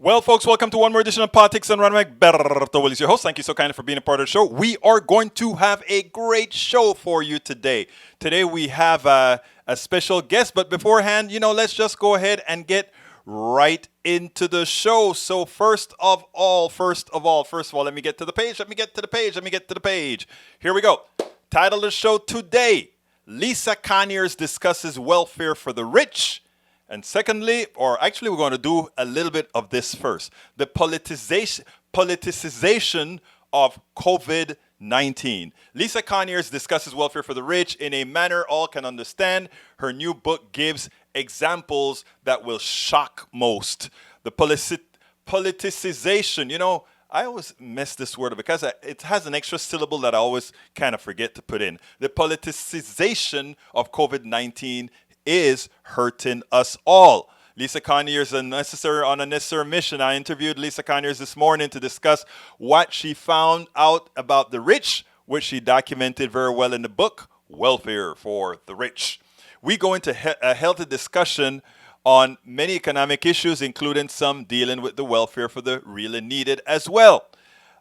Well, folks, welcome to one more edition of Politics and Runway. Berto Willis, your host. Thank you so kindly for being a part of the show. We are going to have a great show for you today. Today we have a special guest, but beforehand, let's just go ahead and get right into the show. So first of all, let me get to the page. Here we go. Title of the show today, Lisa Conyers discusses welfare for the rich. And secondly, or actually we're going to do a little bit of this first, the politicization of COVID-19. Lisa Conyers discusses welfare for the rich in a manner all can understand. Her new book gives examples that will shock most. The politicization, I always mess this word up because it has an extra syllable that I always kind of forget to put in. The politicization of COVID-19 is hurting us all. Lisa Conyers on a necessary mission. I interviewed Lisa Conyers this morning to discuss what she found out about the rich, which she documented very well in the book, Welfare for the Rich. We go into a healthy discussion on many economic issues, including some dealing with the welfare for the really needed as well.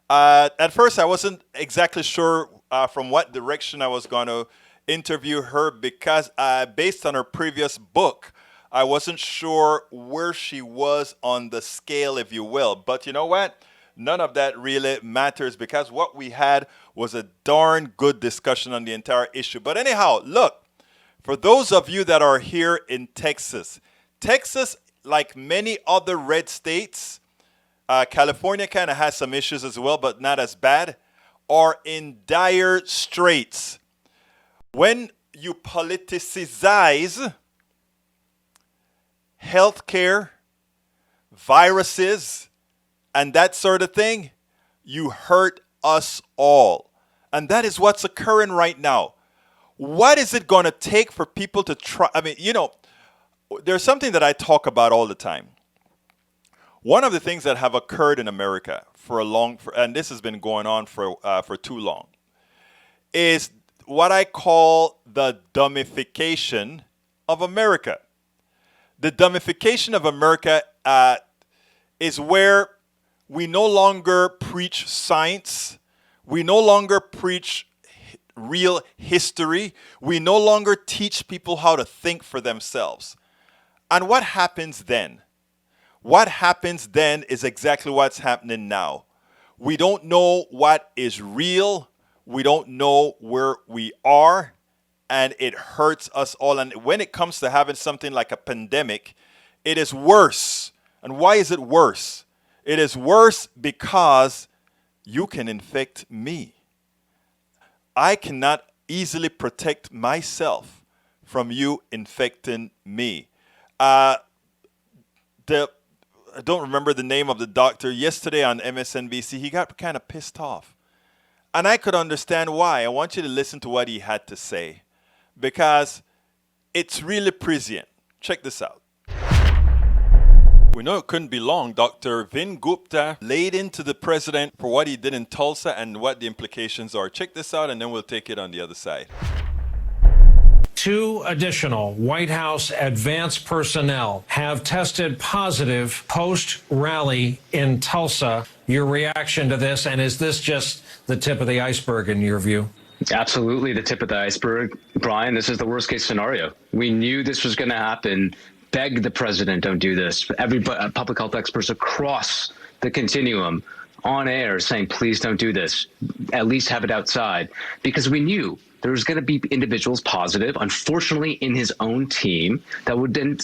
At first, I wasn't exactly sure from what direction I was going to interview her because based on her previous book, I wasn't sure where she was on the scale, if you will. But you know what? None of that really matters because what we had was a darn good discussion on the entire issue. But anyhow, look, for those of you that are here in Texas, like many other red states, California kind of has some issues as well, but not as bad, are in dire straits. When you politicize healthcare, viruses, and that sort of thing, you hurt us all. And that is what's occurring right now. What is it going to take for people to try? There's something that I talk about all the time. One of the things that have occurred in America and this has been going on for too long, is what I call the dumbification of America. The dumbification of America is where we no longer preach science. We no longer preach real history. We no longer teach people how to think for themselves. And what happens then? What happens then is exactly what's happening now. We don't know what is real. We don't know where we are, and it hurts us all. And when it comes to having something like a pandemic, it is worse. And why is it worse? It is worse because you can infect me. I cannot easily protect myself from you infecting me. I don't remember the name of the doctor. Yesterday on MSNBC, he got kind of pissed off. And I could understand why. I want you to listen to what he had to say because it's really prescient. Check this out. We know it couldn't be long. Dr. Vin Gupta laid into the president for what he did in Tulsa and what the implications are. Check this out and then we'll take it on the other side. 2 additional White House advanced personnel have tested positive post-rally in Tulsa. Your reaction to this, and is this just the tip of the iceberg in your view? Absolutely the tip of the iceberg, Brian. This is the worst case scenario. We knew this was going to happen. Beg the president, don't do this. Everybody, public health experts across the continuum on air saying, please don't do this. At least have it outside. Because we knew there was going to be individuals positive, unfortunately, in his own team that would then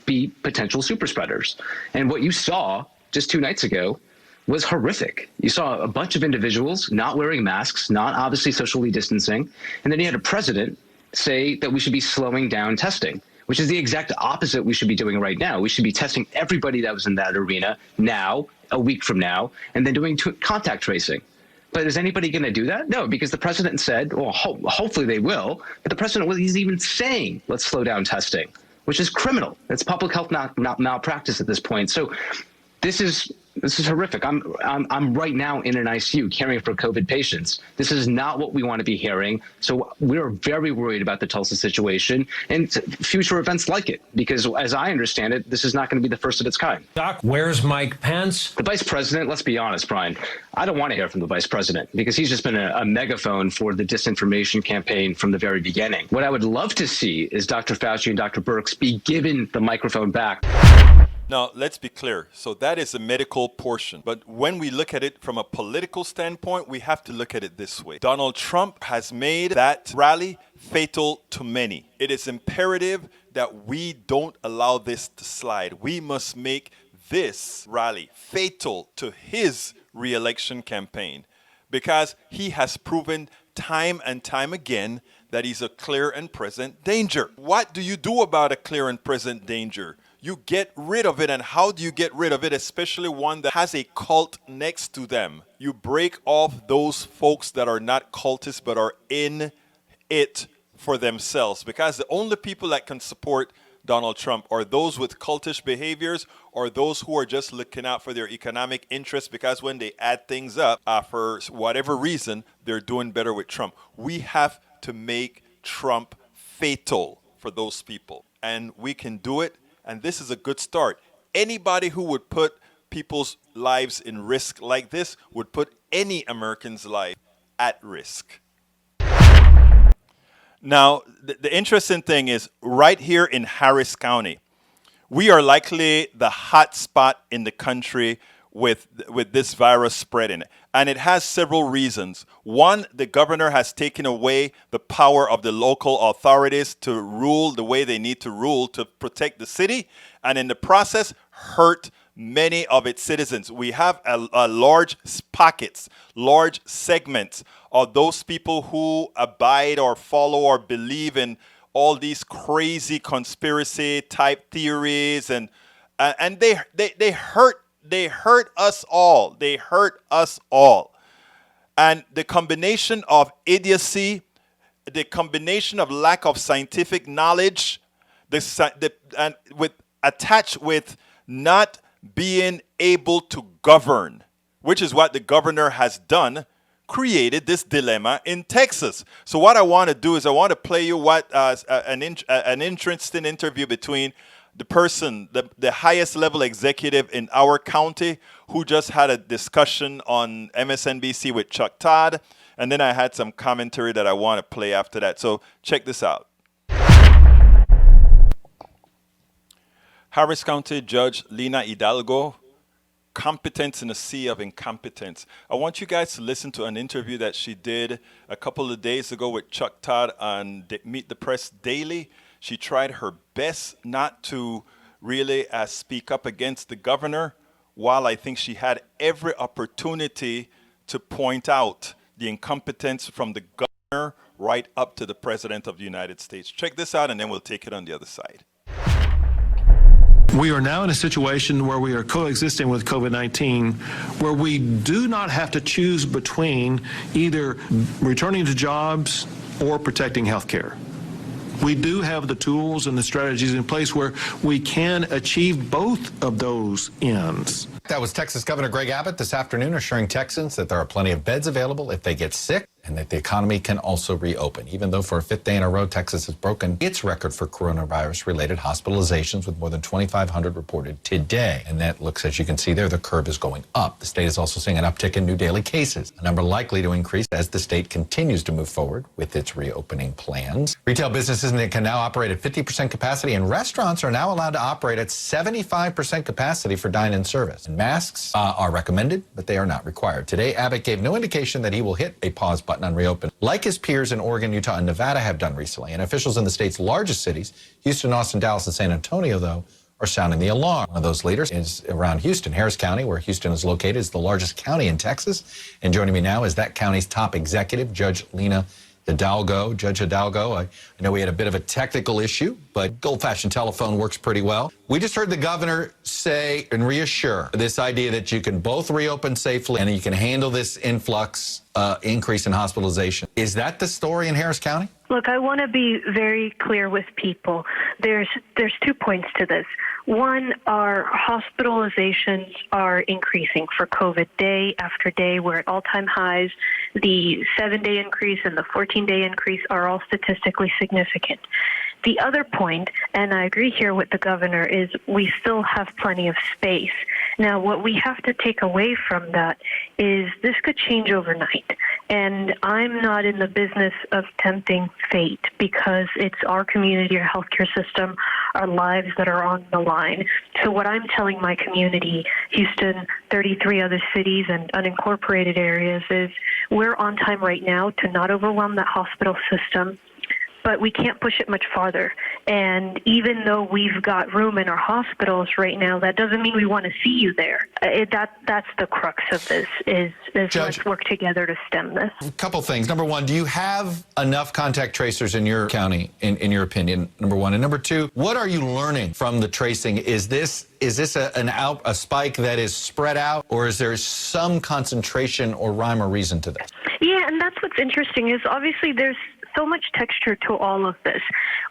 be potential super spreaders. And what you saw just 2 nights ago was horrific. You saw a bunch of individuals not wearing masks, not obviously socially distancing. And then you had a president say that we should be slowing down testing, which is the exact opposite we should be doing right now. We should be testing everybody that was in that arena now, a week from now, and then doing contact tracing. But is anybody going to do that? No, because the president said, well, hopefully they will. But the president wasn't even saying, let's slow down testing, which is criminal. It's public health malpractice at this point. So this is This is horrific. I'm right now in an ICU caring for COVID patients. This is not what we want to be hearing. So we're very worried about the Tulsa situation and future events like it, because as I understand it, this is not going to be the first of its kind. Doc, where's Mike Pence? The vice president, let's be honest, Brian, I don't want to hear from the vice president because he's just been a megaphone for the disinformation campaign from the very beginning. What I would love to see is Dr. Fauci and Dr. Birx be given the microphone back. Now, let's be clear. So that is a medical portion. But when we look at it from a political standpoint, we have to look at it this way. Donald Trump has made that rally fatal to many. It is imperative that we don't allow this to slide. We must make this rally fatal to his re-election campaign, because he has proven time and time again that he's a clear and present danger. What do you do about a clear and present danger? You get rid of it. And how do you get rid of it, especially one that has a cult next to them? You break off those folks that are not cultists but are in it for themselves, because the only people that can support Donald Trump are those with cultish behaviors or those who are just looking out for their economic interests, because when they add things up, for whatever reason, they're doing better with Trump. We have to make Trump fatal for those people, and we can do it. And this is a good start. Anybody who would put people's lives in risk like this would put any American's life at risk. Now, the interesting thing is right here in Harris County, we are likely the hot spot in the country with this virus spreading. And it has several reasons. One, the governor has taken away the power of the local authorities to rule the way they need to rule to protect the city, and in the process hurt many of its citizens. We have a large pockets, large segments of those people who abide or follow or believe in all these crazy conspiracy type theories, and they hurt. They hurt us all. They hurt us all. And the combination of idiocy, the combination of lack of scientific knowledge, attached with not being able to govern, which is what the governor has done, created this dilemma in Texas. So what I want to do is I want to play you an interesting interview between the person, the highest level executive in our county, who just had a discussion on MSNBC with Chuck Todd. And then I had some commentary that I want to play after that. So check this out. Harris County Judge Lena Hidalgo, competence in a sea of incompetence. I want you guys to listen to an interview that she did a couple of days ago with Chuck Todd on Meet the Press Daily. She tried her best not to really speak up against the governor, while I think she had every opportunity to point out the incompetence from the governor right up to the president of the United States. Check this out, and then we'll take it on the other side. We are now in a situation where we are coexisting with COVID-19, where we do not have to choose between either returning to jobs or protecting health care. We do have the tools and the strategies in place where we can achieve both of those ends. That was Texas Governor Greg Abbott this afternoon assuring Texans that there are plenty of beds available if they get sick, and that the economy can also reopen, even though for a fifth day in a row, Texas has broken its record for coronavirus-related hospitalizations, with more than 2,500 reported today. And that looks, as you can see there, the curve is going up. The state is also seeing an uptick in new daily cases, a number likely to increase as the state continues to move forward with its reopening plans. Retail businesses can now operate at 50% capacity, and restaurants are now allowed to operate at 75% capacity for dine-in service. And masks are recommended, but they are not required. Today, Abbott gave no indication that he will hit a pause button on reopen, like his peers in Oregon, Utah, and Nevada have done recently. And officials in the state's largest cities, Houston, Austin, Dallas, and San Antonio, though, are sounding the alarm. One of those leaders is around Houston. Harris County, where Houston is located, is the largest county in Texas. And joining me now is that county's top executive, Judge Lena Hidalgo. Judge Hidalgo, I know we had a bit of a technical issue, but old-fashioned telephone works pretty well. We just heard the governor say and reassure this idea that you can both reopen safely and you can handle this influx increase in hospitalization. Is that the story in Harris County? Look, I want to be very clear with people. There's 2 points to this. One, our hospitalizations are increasing for COVID day after day. We're at all-time highs. The 7-day increase and the 14-day increase are all statistically significant. The other point, and I agree here with the governor, is we still have plenty of space. Now, what we have to take away from that is this could change overnight. And I'm not in the business of tempting fate because it's our community, our healthcare system, our lives that are on the line. So what I'm telling my community, Houston, 33 other cities and unincorporated areas, is we're on time right now to not overwhelm that hospital system, but we can't push it much farther. And even though we've got room in our hospitals right now, that doesn't mean we want to see you there. That's the crux of this, is Judge, let's work together to stem this. A couple things. Number one, do you have enough contact tracers in your county, in your opinion, number one? And number two, what are you learning from the tracing? Is this a spike that is spread out, or is there some concentration or rhyme or reason to this? Yeah, and that's what's interesting is obviously there's so much texture to all of this.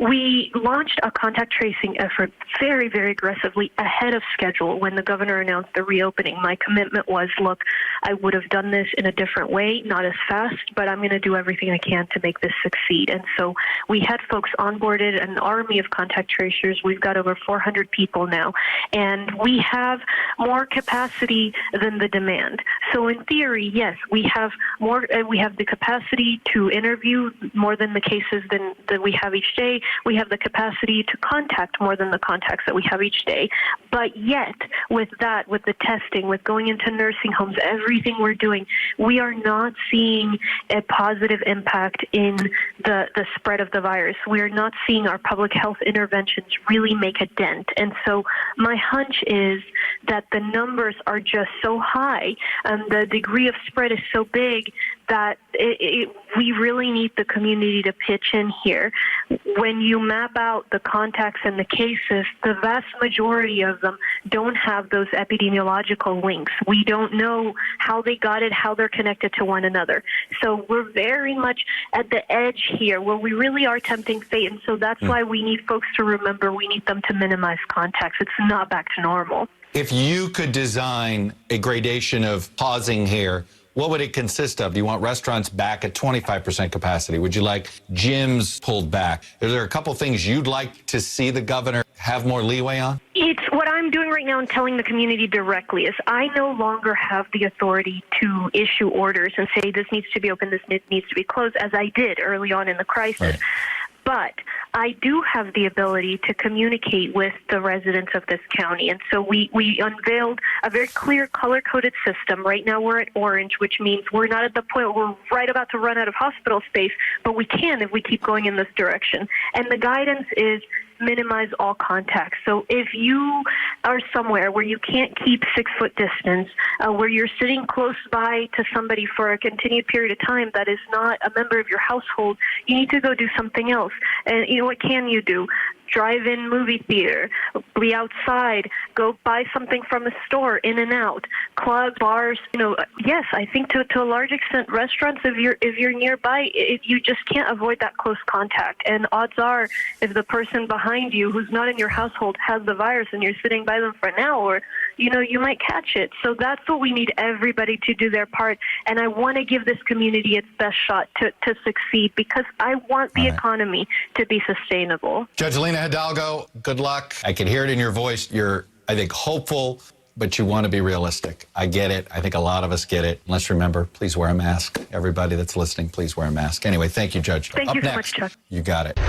We launched a contact tracing effort very, very aggressively ahead of schedule when the governor announced the reopening. My commitment was, look, I would have done this in a different way, not as fast, but I'm going to do everything I can to make this succeed. And so we had folks onboarded, an army of contact tracers. We've got over 400 people now, and we have more capacity than the demand. So in theory, yes, we have more. We have the capacity to interview more than the cases that we have each day. We have the capacity to contact more than the contacts that we have each day. But yet, with that, with the testing, with going into nursing homes, everything we're doing, we are not seeing a positive impact in the spread of the virus. We are not seeing our public health interventions really make a dent. And so my hunch is that the numbers are just so high and the degree of spread is so big that we really need the community to pitch in here. When you map out the contacts and the cases, the vast majority of them don't have those epidemiological links. We don't know how they got it, how they're connected to one another. So we're very much at the edge here where we really are tempting fate. And so that's why we need folks to remember we need them to minimize contacts. It's not back to normal. If you could design a gradation of pausing here, what would it consist of? Do you want restaurants back at 25% capacity? Would you like gyms pulled back? Are there a couple things you'd like to see the governor have more leeway on? It's what I'm doing right now and telling the community directly is I no longer have the authority to issue orders and say this needs to be open, this needs to be closed, as I did early on in the crisis. Right. But I do have the ability to communicate with the residents of this county. And so we unveiled a very clear color-coded system. Right now we're at orange, which means we're not at the point where we're right about to run out of hospital space, but we can if we keep going in this direction. And the guidance is minimize all contacts. So if you are somewhere where you can't keep 6-foot distance, where you're sitting close by to somebody for a continued period of time that is not a member of your household, you need to go do something else. And you know, what can you do? Drive-in movie theater, be outside, go buy something from a store, in and out, clubs, bars. You know, yes, I think to a large extent, restaurants. If you're nearby, you just can't avoid that close contact. And odds are, if the person behind you who's not in your household has the virus and you're sitting by them for an hour, you know, you might catch it. So that's what we need everybody to do their part. And I want to give this community its best shot to succeed because I want the economy to be sustainable. Judge Lena Hidalgo, good luck. I can hear it in your voice. You're, I think, hopeful, but you want to be realistic. I get it. I think a lot of us get it. Let's remember, please wear a mask. Everybody that's listening, please wear a mask. Anyway, thank you, Judge. Thank you so much, Chuck. You got it.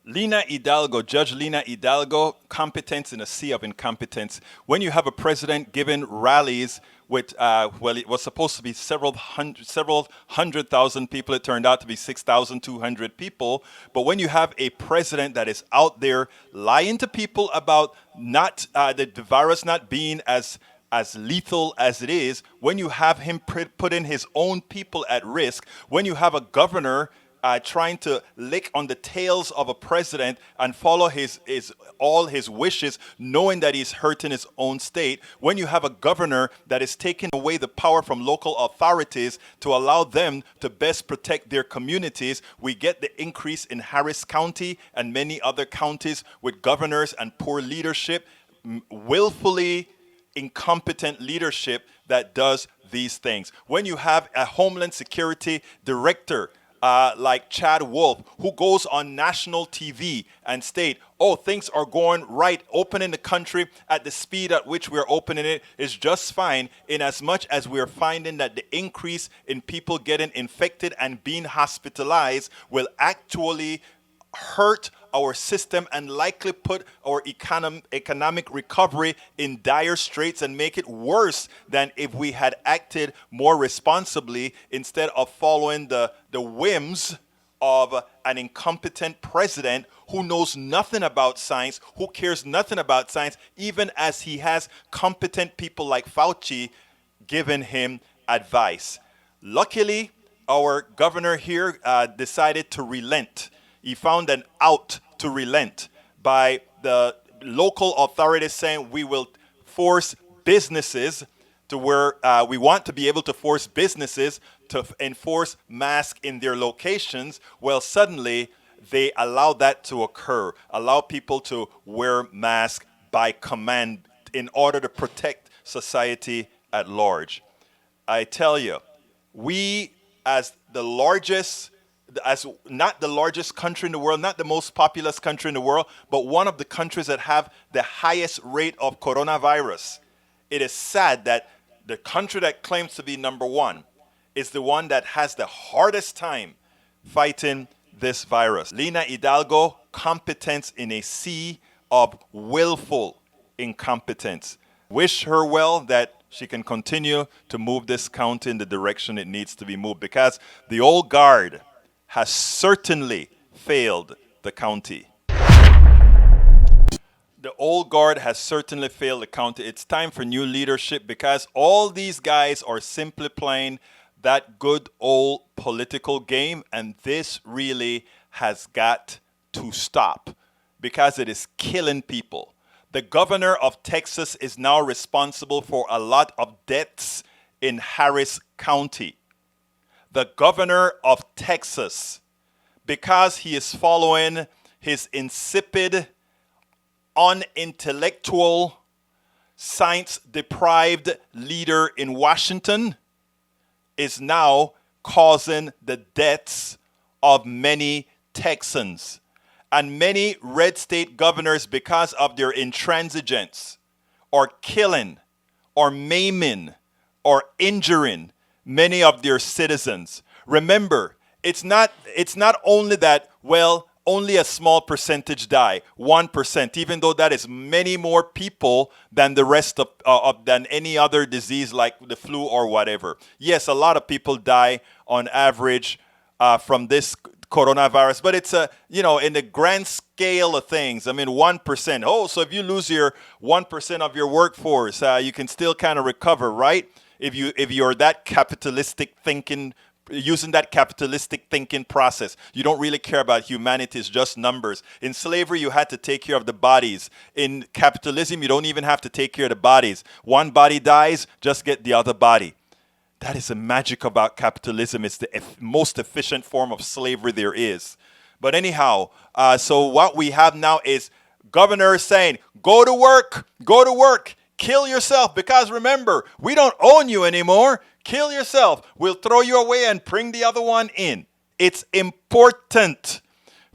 Lina Hidalgo, Judge Lina Hidalgo, competence in a sea of incompetence. When you have a president giving rallies with, well, it was supposed to be several hundred thousand people. It turned out to be 6,200 people. But when you have a president that is out there lying to people about not the virus not being as lethal as it is, when you have him putting his own people at risk, when you have a governor trying to lick on the tails of a president and follow all his wishes, knowing that he's hurting his own state. When you have a governor that is taking away the power from local authorities to allow them to best protect their communities, we get the increase in Harris County and many other counties with governors and poor leadership, willfully incompetent leadership that does these things. When you have a Homeland Security director like Chad Wolf, who goes on national TV and state, oh, things are going right, opening the country at the speed at which we're opening it is just fine, in as much as we're finding that the increase in people getting infected and being hospitalized will actually hurt our system and likely put our economic recovery in dire straits and make it worse than if we had acted more responsibly instead of following the whims of an incompetent president who knows nothing about science, who cares nothing about science, even as he has competent people like Fauci giving him advice. Luckily, our governor here decided to relent. He found an out to relent by the local authorities saying we will force businesses to where we want to be able to force businesses to enforce masks in their locations. Well, suddenly they allow that to occur, allow people to wear masks by command in order to protect society at large. I tell you, we as the largest, as not the largest country in the world, not the most populous country in the world, but one of the countries that have the highest rate of coronavirus. It is sad that the country that claims to be number one is the one that has the hardest time fighting this virus. Lena Hidalgo, competence in a sea of willful incompetence. Wish her well that she can continue to move this county in the direction it needs to be moved, because the old guard has certainly failed the county. The old guard has certainly failed the county. It's time for new leadership, because all these guys are simply playing that good old political game, and this really has got to stop because it is killing people. The governor of Texas is now responsible for a lot of deaths in Harris County. The governor of Texas, because he is following his insipid, unintellectual, science-deprived leader in Washington, is now causing the deaths of many Texans. And many red state governors, because of their intransigence, are killing or maiming or injuring many of their citizens. Remember, it's not only that, well, only a small percentage die, 1%, even though that is many more people than the rest of than any other disease like the flu or whatever. Yes, a lot of people die on average from this coronavirus, but it's in the grand scale of things, I mean, 1%. Oh, so if you lose your 1% of your workforce, you can still kind of recover, right? If you're that capitalistic thinking, using that capitalistic thinking process, you don't really care about humanity, it's just numbers. In slavery, you had to take care of the bodies. In capitalism, you don't even have to take care of the bodies. One body dies, just get the other body. That is the magic about capitalism. It's the most efficient form of slavery there is. But anyhow, so what we have now is governors saying, go to work, kill yourself, because remember, we don't own you anymore. Kill yourself. We'll throw you away and bring the other one in. It's important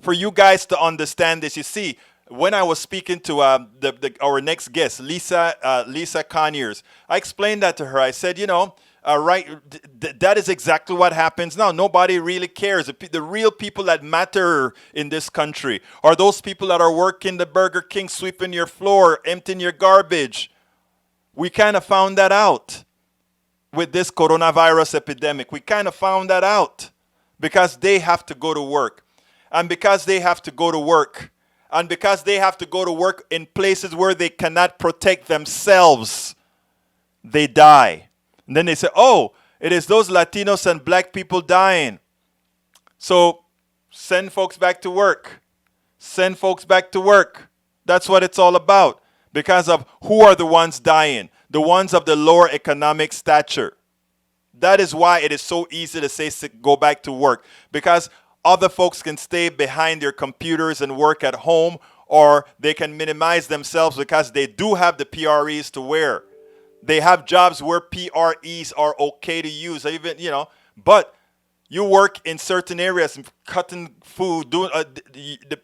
for you guys to understand this. You see, when I was speaking to our next guest, Lisa Conyers, I explained that to her. I said, that is exactly what happens now. Nobody really cares. The real people that matter in this country are those people that are working the Burger King, sweeping your floor, emptying your garbage. We kind of found that out with this coronavirus epidemic. We kind of found that out because they have to go to work. And because they have to go to work, and because they have to go to work in places where they cannot protect themselves, they die. And then they say, oh, it is those Latinos and black people dying. So Send folks back to work. Send folks back to work. That's what it's all about. Because of who are the ones dying? The ones of the lower economic stature. That is why it is so easy to say go back to work. Because other folks can stay behind their computers and work at home, or they can minimize themselves because they do have the PREs to wear. They have jobs where PREs are okay to use, even, but you work in certain areas, cutting food, doing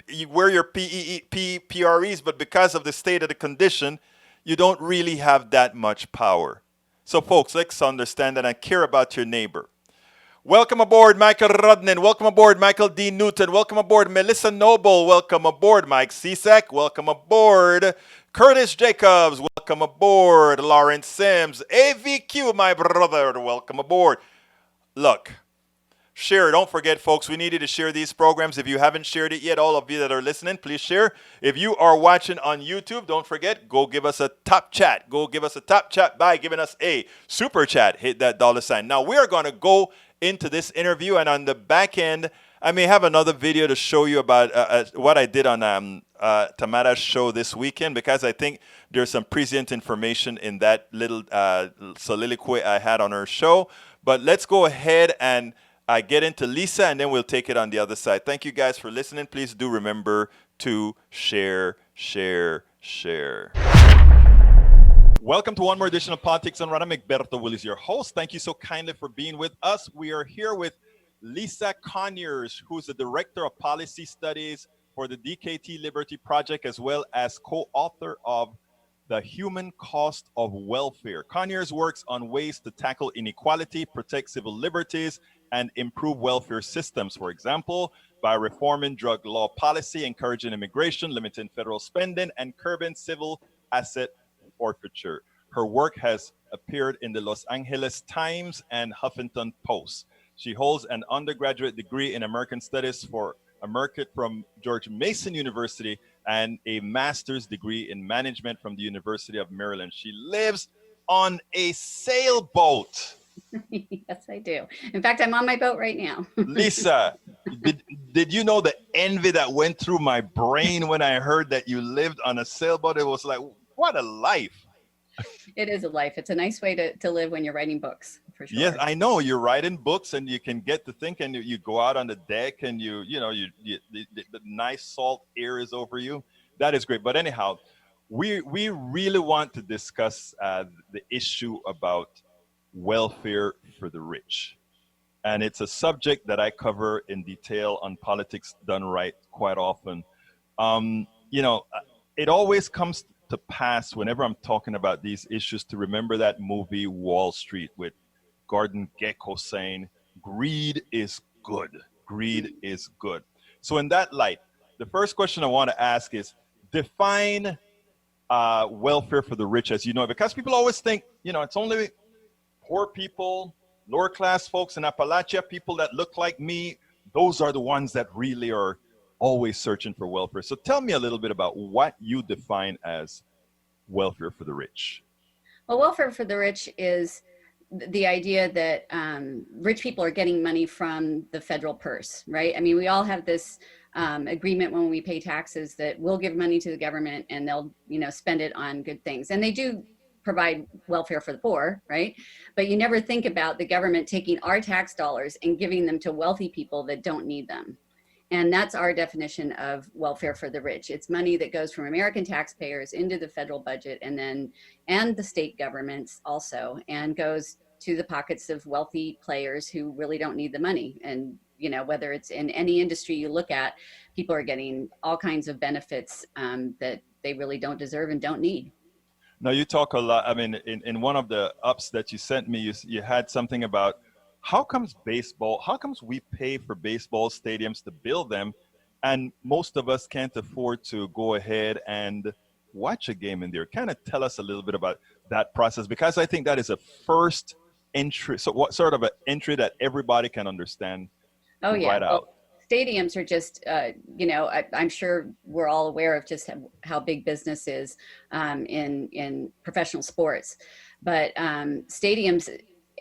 you wear your PREs, but because of the state of the condition, you don't really have that much power. So, folks, let's understand that and care about your neighbor. Welcome aboard, Michael Rudnin. Welcome aboard, Michael D. Newton. Welcome aboard, Melissa Noble. Welcome aboard, Mike Seasick. Welcome aboard, Curtis Jacobs. Welcome aboard, Lawrence Sims. AVQ, my brother. Welcome aboard. Look, share. Don't forget, folks, we need you to share these programs. If you haven't shared it yet, all of you that are listening, please share. If you are watching on YouTube, don't forget, go give us a top chat. Go give us a top chat by giving us a super chat. Hit that $sign. Now, we are going to go into this interview, and on the back end, I may have another video to show you about what I did on Tamara's show this weekend, because I think there's some prescient information in that little soliloquy I had on her show. But let's go ahead and get into Lisa, and then we'll take it on the other side. Thank you guys for listening. Please do remember to share. Welcome to one more edition of Politics on Run. I'm Egberto Willis, your host. Thank you so kindly for being with us. We are here with Lisa Conyers, who's the Director of Policy Studies for the DKT Liberty Project, as well as co-author of The Human Cost of Welfare. Conyers works on ways to tackle inequality, protect civil liberties, and improve welfare systems, for example, by reforming drug law policy, encouraging immigration, limiting federal spending, and curbing civil asset forfeiture. Her work has appeared in the Los Angeles Times and Huffington Post. She holds an undergraduate degree in American Studies from George Mason University and a master's degree in management from the University of Maryland. She lives on a sailboat. Yes, I do. In fact, I'm on my boat right now. Lisa, did you know the envy that went through my brain when I heard that you lived on a sailboat? It was like, what a life. It is a life. It's a nice way to live when you're writing books, for sure. Yes, I know. You're writing books, and you can get to think, and you go out on the deck, and the nice salt air is over you. That is great. But anyhow, we really want to discuss the issue about welfare for the rich. And it's a subject that I cover in detail on Politics Done Right quite often. It always comes to pass whenever I'm talking about these issues to remember that movie Wall Street with Gordon Gekko saying, greed is good. Greed is good. So in that light, the first question I want to ask is, define welfare for the rich as you know, because people always think, it's only poor people, lower class folks in Appalachia, people that look like me, those are the ones that really are always searching for welfare. So tell me a little bit about what you define as welfare for the rich. Well, welfare for the rich is the idea that rich people are getting money from the federal purse, right? I mean, we all have this agreement when we pay taxes that we'll give money to the government and they'll, spend it on good things. And they do provide welfare for the poor, right? But you never think about the government taking our tax dollars and giving them to wealthy people that don't need them. And that's our definition of welfare for the rich. It's money that goes from American taxpayers into the federal budget and the state governments also, and goes to the pockets of wealthy players who really don't need the money. And, whether it's in any industry you look at, people are getting all kinds of benefits that they really don't deserve and don't need. Now, you talk a lot. I mean, in one of the ups that you sent me, you had something about how comes we pay for baseball stadiums to build them, and most of us can't afford to go ahead and watch a game in there. Kind of tell us a little bit about that process, because I think that is a first entry. So what sort of an entry that everybody can understand? Oh, yeah. Right out. Stadiums are just, I'm sure we're all aware of just how big business is in professional sports. But stadiums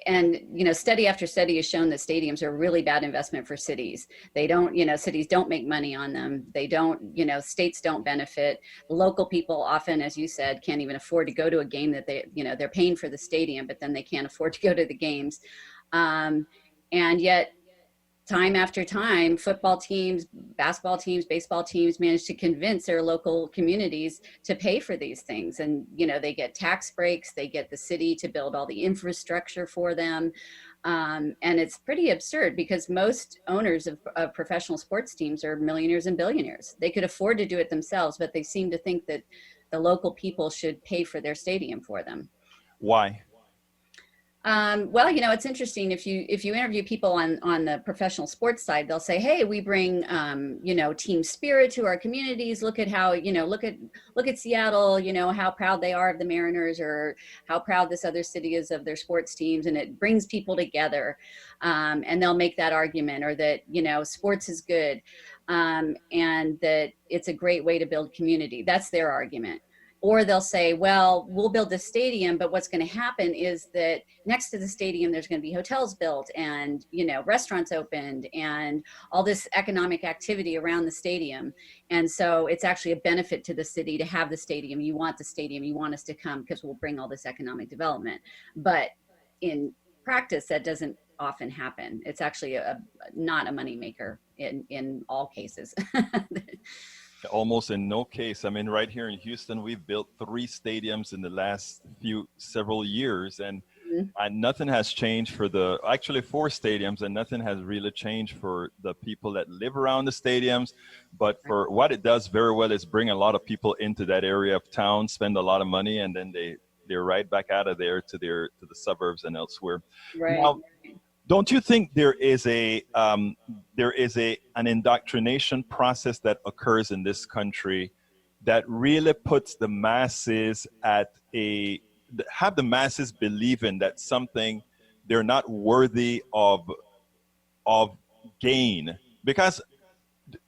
and study after study has shown that stadiums are a really bad investment for cities. They don't, cities don't make money on them. They don't, states don't benefit. Local people often, as you said, can't even afford to go to a game that they're paying for the stadium, but then they can't afford to go to the games. And yet, time after time, football teams, basketball teams, baseball teams manage to convince their local communities to pay for these things. And, they get tax breaks, they get the city to build all the infrastructure for them. And it's pretty absurd because most owners of professional sports teams are millionaires and billionaires. They could afford to do it themselves, but they seem to think that the local people should pay for their stadium for them. Why? Well, it's interesting. If you interview people on the professional sports side, they'll say, "Hey, we bring team spirit to our communities. Look at how look at Seattle. How proud they are of the Mariners, or how proud this other city is of their sports teams, and it brings people together." And they'll make that argument, or that sports is good, and that it's a great way to build community. That's their argument. Or they'll say, well, we'll build this stadium, but what's going to happen is that next to the stadium, there's going to be hotels built and, restaurants opened and all this economic activity around the stadium. And so it's actually a benefit to the city to have the stadium. You want the stadium, you want us to come because we'll bring all this economic development. But in practice, that doesn't often happen. It's actually not a moneymaker in all cases. Almost in no case. I mean, right here in Houston, we've built 3 stadiums in the last several years, and nothing has changed for actually 4 stadiums, and nothing has really changed for the people that live around the stadiums. But for what it does very well is bring a lot of people into that area of town, spend a lot of money, and then they're right back out of there to the suburbs and elsewhere. Right. Now, don't you think there is an indoctrination process that occurs in this country that really puts the masses have the masses believing that something they're not worthy of gain? Because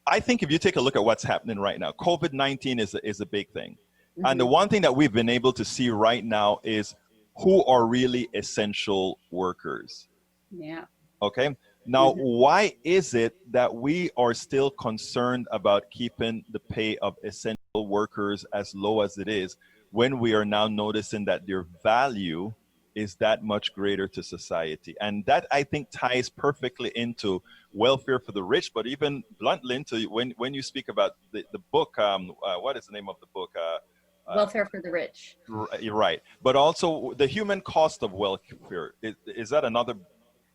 I think if you take a look at what's happening right now, COVID-19 is a big thing. Mm-hmm. And the one thing that we've been able to see right now is who are really essential workers. Yeah. Okay. Now, why is it that we are still concerned about keeping the pay of essential workers as low as it is when we are now noticing that their value is that much greater to society? And that, I think, ties perfectly into welfare for the rich, but even bluntly into when you speak about the book, what is the name of the book? Welfare for the Rich. Right. But also the human cost of welfare. Is that another?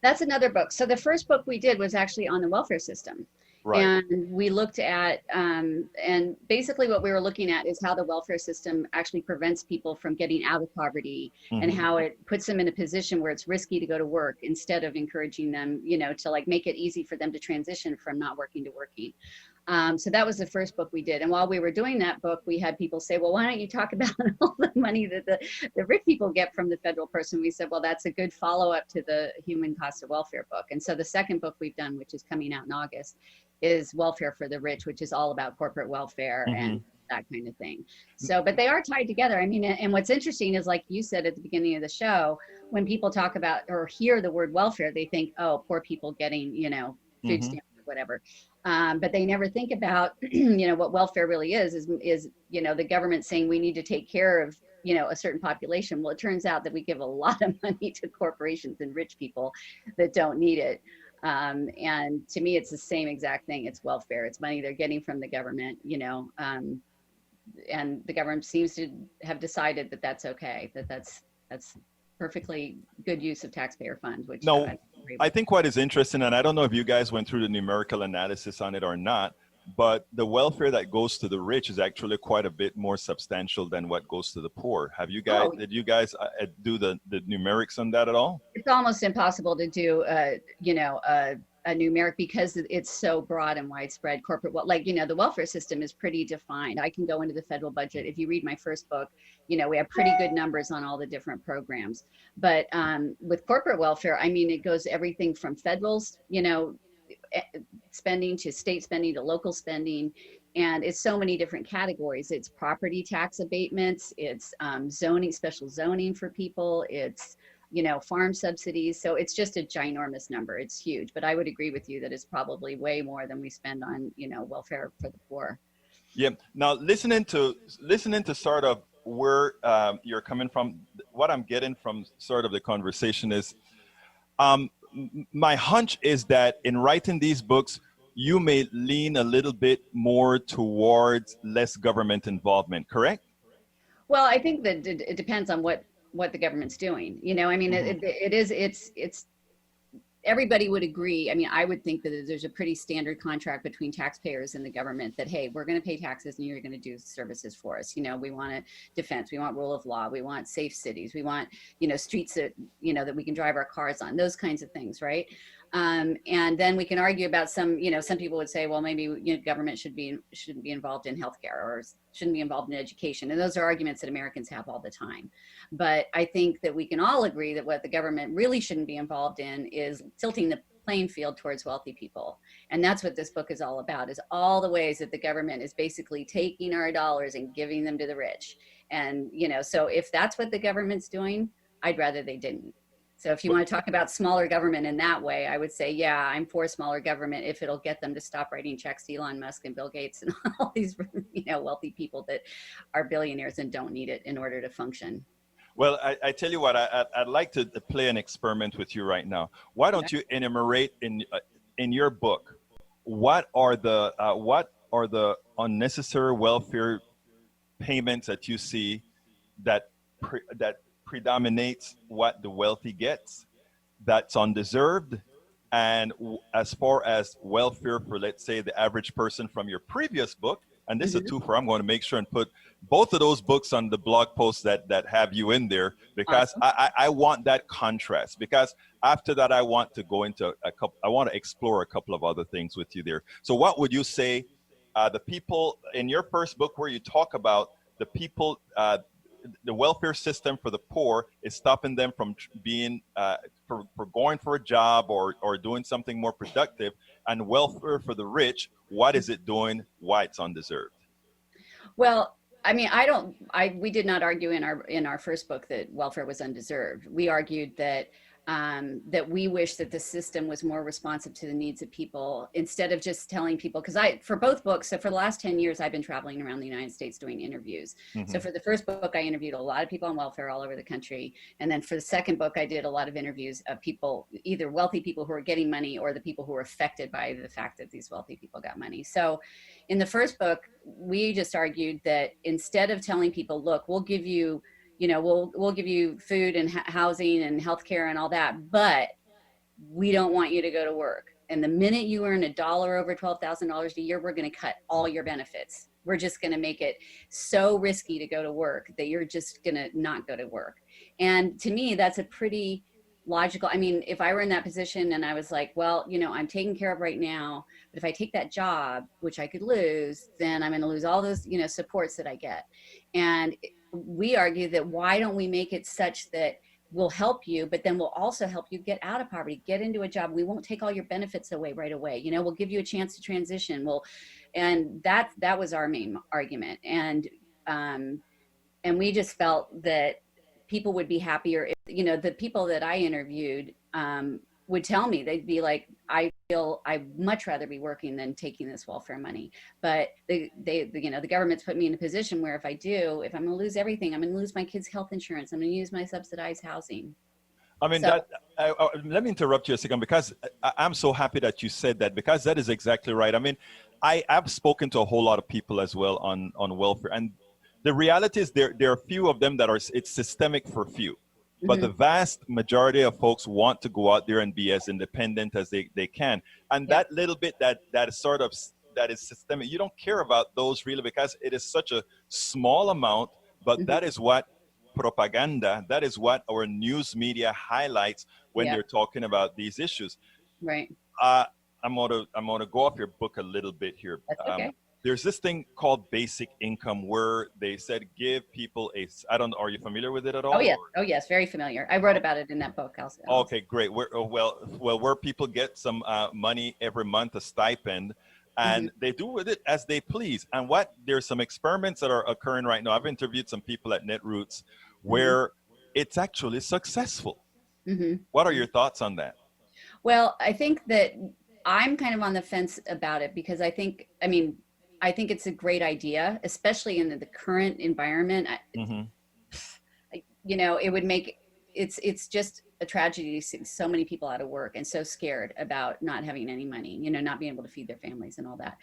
That's another book. So the first book we did was actually on the welfare system. Right. And we looked at, and basically what we were looking at is how the welfare system actually prevents people from getting out of poverty, and how it puts them in a position where it's risky to go to work instead of encouraging them, to make it easy for them to transition from not working to working. So that was the first book we did. And while we were doing that book, we had people say, well, why don't you talk about all the money that the rich people get from the federal person? We said, well, that's a good follow-up to the human cost of welfare book. And so the second book we've done, which is coming out in August, is Welfare for the Rich, which is all about corporate welfare and that kind of thing. So, but they are tied together. I mean, and what's interesting is, like you said at the beginning of the show, when people talk about or hear the word welfare, they think, oh, poor people getting, food stamps or whatever. But they never think about, what welfare really is, the government saying we need to take care of, a certain population. Well, it turns out that we give a lot of money to corporations and rich people that don't need it. And to me, it's the same exact thing. It's welfare. It's money they're getting from the government, and the government seems to have decided that that's okay, that's perfectly good use of taxpayer funds, which no, I think what is interesting, and I don't know if you guys went through the numerical analysis on it or not, but the welfare that goes to the rich is actually quite a bit more substantial than what goes to the poor. Have you guys, did you guys do the numerics on that at all? It's almost impossible to do, a numeric because it's so broad and widespread. Corporate, the welfare system is pretty defined. I can go into the federal budget. If you read my first book, we have pretty good numbers on all the different programs. But with corporate welfare, I mean, it goes everything from federal, spending to state spending to local spending. And it's so many different categories. It's property tax abatements, it's zoning, special zoning for people, it's farm subsidies. So it's just a ginormous number. It's huge. But I would agree with you that it's probably way more than we spend on, welfare for the poor. Yeah. Now, listening to sort of where you're coming from, what I'm getting from sort of the conversation is, my hunch is that in writing these books, you may lean a little bit more towards less government involvement. Correct? Well, I think that it depends on what the government's doing. I mean, it's everybody would agree. I mean, I would think that there's a pretty standard contract between taxpayers and the government that, hey, we're going to pay taxes and you're going to do services for us. We want a defense, we want rule of law, we want safe cities, we want, streets that, that we can drive our cars on, those kinds of things, right? And then we can argue about some people would say, well, maybe government shouldn't be involved in healthcare or shouldn't be involved in education. And those are arguments that Americans have all the time. But I think that we can all agree that what the government really shouldn't be involved in is tilting the playing field towards wealthy people. And that's what this book is all about, is all the ways that the government is basically taking our dollars and giving them to the rich. And, so if that's what the government's doing, I'd rather they didn't. So if you want to talk about smaller government in that way, I would say, yeah, I'm for smaller government if it'll get them to stop writing checks to Elon Musk and Bill Gates and all these, wealthy people that are billionaires and don't need it in order to function. Well, I tell you what, I'd like to play an experiment with you right now. Why don't you enumerate in your book what are the unnecessary welfare payments that you see that predominates what the wealthy gets, that's undeserved, and as far as welfare for, let's say, the average person from your previous book, and this is a twofer. I'm going to make sure and put both of those books on the blog posts that have you in there, because awesome. I want that contrast, because after that I want to go into I want to explore a couple of other things with you there. So what would you say the people in your first book, where you talk about the people, the welfare system for the poor is stopping them from being for going for a job or doing something more productive, and welfare for the rich, what is it doing? Why it's undeserved? Well, I mean, we did not argue in our first book that welfare was undeserved. We argued that that we wish that the system was more responsive to the needs of people, instead of just telling people, because for both books, so for the last 10 years, I've been traveling around the United States doing interviews. Mm-hmm. So for the first book, I interviewed a lot of people on welfare all over the country. And then for the second book, I did a lot of interviews of people, either wealthy people who are getting money or the people who are affected by the fact that these wealthy people got money. So in the first book, we just argued that instead of telling people, look, we'll give you we'll give you food and housing and healthcare and all that, but we don't want you to go to work. And the minute you earn $1 over $12,000 a year, we're going to cut all your benefits. We're just going to make it so risky to go to work that you're just going to not go to work. And to me, that's a pretty logical. I mean, if I were in that position and I was like, well, I'm taken care of right now, but if I take that job, which I could lose, then I'm going to lose all those, supports that I get. And we argue that why don't we make it such that we'll help you, but then we'll also help you get out of poverty, get into a job. We won't take all your benefits away right away. We'll give you a chance to transition. And that was our main argument. And we just felt that people would be happier if, the people that I interviewed would tell me, they'd be like, I feel I'd much rather be working than taking this welfare money. But the government's put me in a position where if I'm going to lose everything, I'm going to lose my kids' health insurance, I'm going to use my subsidized housing. I mean, let me interrupt you a second, because I'm so happy that you said that, because that is exactly right. I mean, I've spoken to a whole lot of people as well on welfare, and the reality is there are a few of them that it's systemic for few. But mm-hmm. the vast majority of folks want to go out there and be as independent as they can. And that little bit that is systemic, you don't care about those really, because it is such a small amount, but mm-hmm. that is what propaganda, that is what our news media highlights when they're talking about these issues. Right. I'm gonna go off your book a little bit here. That's okay. There's this thing called basic income, where they said give people are you familiar with it at all? Oh, yes. Oh, yes. Very familiar. I wrote about it in that book also. Okay, great. Where people get some money every month, a stipend, and mm-hmm. they do with it as they please. And there's some experiments that are occurring right now. I've interviewed some people at Netroots where mm-hmm. it's actually successful. What are your thoughts on that? Well, I think that I'm kind of on the fence about it because I think it's a great idea, especially in the current environment. You know, it would make it's just a tragedy to see so many people out of work and so scared about not having any money, you know, not being able to feed their families and all that.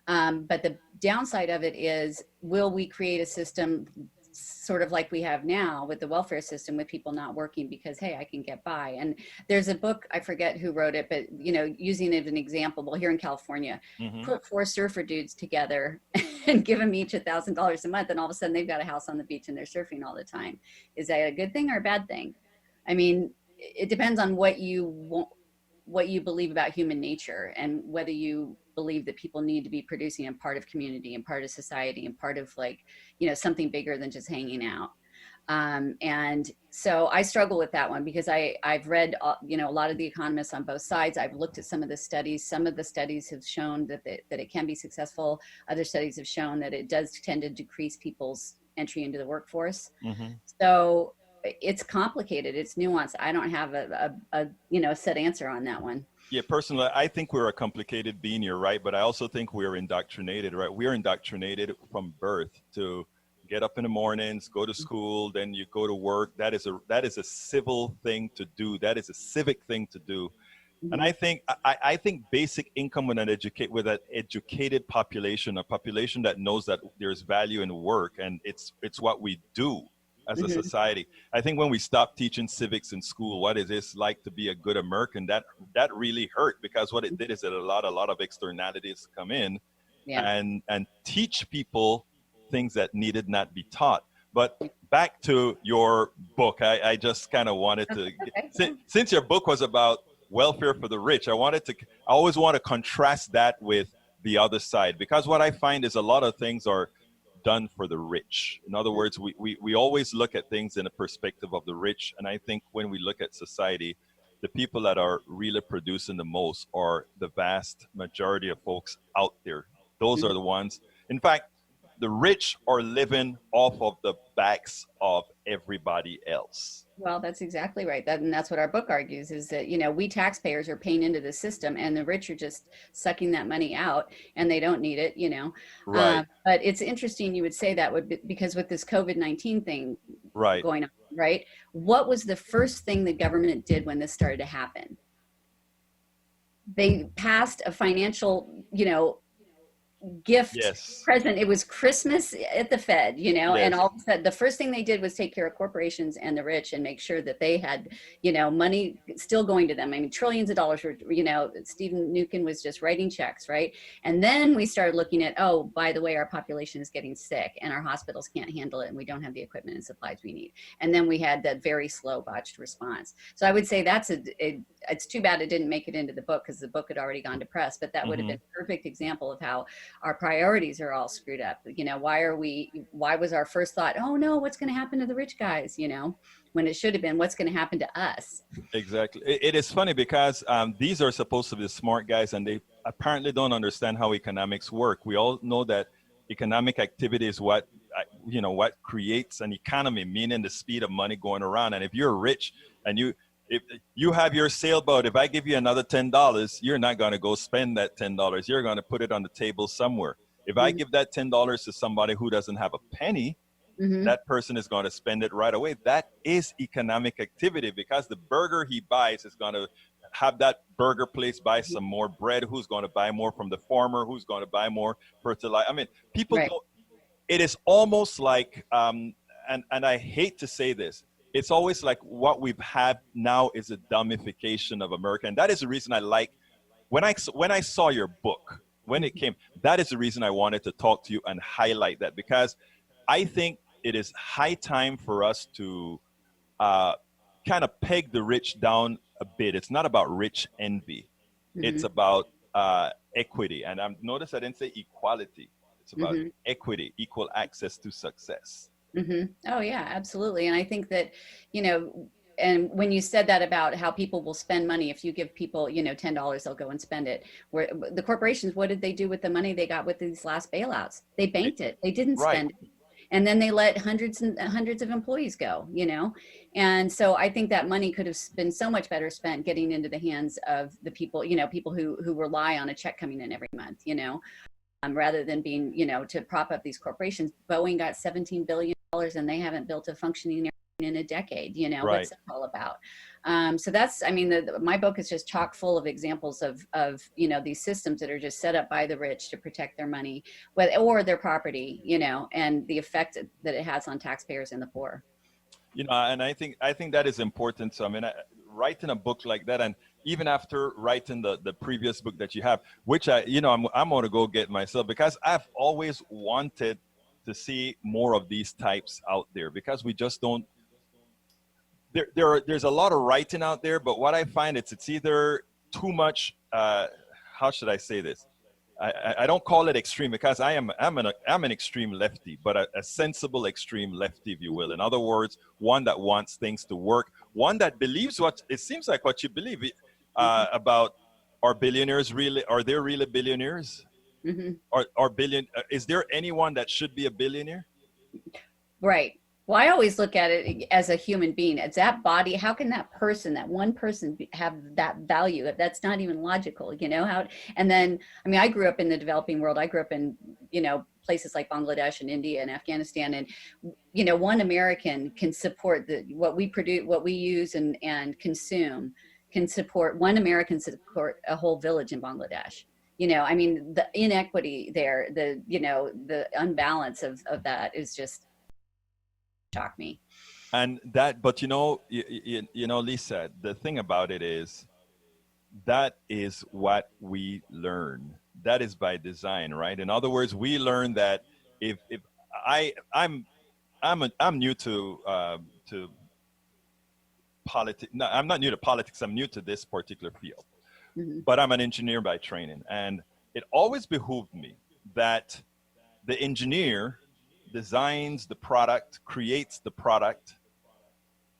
But the downside of it is, will we create a system sort of like we have now with the welfare system, with people not working because, hey, I can get by? And there's a book, I forget who wrote it, but, you know, using it as an example, well, here in California, put 4 surfer dudes together and give them each $1,000 a month, and all of a sudden they've got a house on the beach and they're surfing all the time. Is that a good thing or a bad thing? I mean, it depends on what you want, what you believe about human nature, and whether you believe that people need to be producing and part of community and part of society and part of, like, you know, something bigger than just hanging out. And so I struggle with that one because I've read, you know, a lot of the economists on both sides. I've looked at some of the studies. Some of the studies have shown that it can be successful. Other studies have shown that it does tend to decrease people's entry into the workforce. So it's complicated. It's nuanced. I don't have a you know, set answer on that one. Yeah, personally, I think we're a complicated being, you're right, but I also think we're indoctrinated, right? We're indoctrinated from birth to get up in the mornings, go to school, then you go to work. That is a civil thing to do. That is a civic thing to do. And I think basic income with an educated population, a population that knows that there's value in work, and it's what we do as a society. I think when we stop teaching civics in school, what it is like to be a good American, that really hurt, because what it did is it allowed a lot of externalities to come in and teach people things that needed not be taught. But back to your book, I just kind of wanted to, since your book was about welfare for the rich, I always want to contrast that with the other side, because what I find is a lot of things are done for the rich. In other words, we always look at things in a perspective of the rich. And I think when we look at society, the people that are really producing the most are the vast majority of folks out there. Those are the ones. In fact, the rich are living off of the backs of everybody else. Well, that's exactly right. And that's what our book argues, is that, you know, we taxpayers are paying into the system, and the rich are just sucking that money out, and they don't need it, you know. Right. But it's interesting you would say that, because with this COVID-19 thing going on, right? What was the first thing the government did when this started to happen? They passed a financial, you know, gift present. It was Christmas at the Fed, you know, and all of a sudden the first thing they did was take care of corporations and the rich and make sure that they had, you know, money still going to them. I mean, trillions of dollars were, you know, Stephen Nukin was just writing checks, right? And then we started looking at, oh, by the way, our population is getting sick and our hospitals can't handle it, and we don't have the equipment and supplies we need. And then we had that very slow botched response. So I would say that's it's too bad it didn't make it into the book, because the book had already gone to press, but that would have been a perfect example of how our priorities are all screwed up. You know, why was our first thought, oh no, what's going to happen to the rich guys, you know, when it should have been, what's going to happen to us? Exactly. It is funny because these are supposed to be smart guys, and they apparently don't understand how economics work. We all know that economic activity is what creates an economy, meaning the speed of money going around. And if you're rich and if you have your sailboat, if I give you another $10, you're not going to go spend that $10. You're going to put it on the table somewhere. If I give that $10 to somebody who doesn't have a penny, that person is going to spend it right away. That is economic activity, because the burger he buys is going to have that burger place buy some more bread. Who's going to buy more from the farmer? Who's going to buy more fertilizer? I mean, people, it is almost like, and I hate to say this, it's always like what we've had now is a dumbification of America. And that is the reason I like, when I saw your book, when it came, that is the reason I wanted to talk to you and highlight that, because I think it is high time for us to kind of peg the rich down a bit. It's not about rich envy. It's about equity. And I've noticed I didn't say equality. It's about equity, equal access to success. Oh yeah, absolutely. And I think that, you know, and when you said that about how people will spend money, if you give people, you know, $10, they'll go and spend it. Where the corporations, what did they do with the money they got with these last bailouts? They banked it. They didn't spend it. and then they let hundreds and hundreds of employees go, and so I think that money could have been so much better spent getting into the hands of the people, people who rely on a check coming in every month, rather than being, to prop up these corporations. Boeing got $17 billion and they haven't built a functioning airplane in a decade. Right. What's that all about? So that's, I mean, my book is just chock full of examples of these systems that are just set up by the rich to protect their money, or their property, and the effect that it has on taxpayers and the poor. And I think that is important. So I mean, writing a book like that, and even after writing the previous book that you have, which I'm going to go get myself, because I've always wanted to see more of these types out there, because we just don't. There's a lot of writing out there, but what I find it's either too much. How should I say this? I don't call it extreme, because I'm an extreme lefty, but a sensible extreme lefty, if you will. In other words, one that wants things to work, one that believes what it seems like what you believe about, are billionaires really? Are there really billionaires? Mm-hmm. Is there anyone that should be a billionaire? Right. Well, I always look at it as a human being. It's that body. How can that one person have that value? That's not even logical, how, and then, I mean, I grew up in the developing world. I grew up in, places like Bangladesh and India and Afghanistan. And, one American can support what we produce, what we use and consume, can support, one American support a whole village in Bangladesh. I mean, the inequity there, the unbalance of that is just, shock me. And that, but Lisa, the thing about it is, that is what we learn. That is by design, right? In other words, we learn that if I'm new to politics. No, I'm not new to politics. I'm new to this particular field, but I'm an engineer by training, and it always behooved me that the engineer designs the product, creates the product,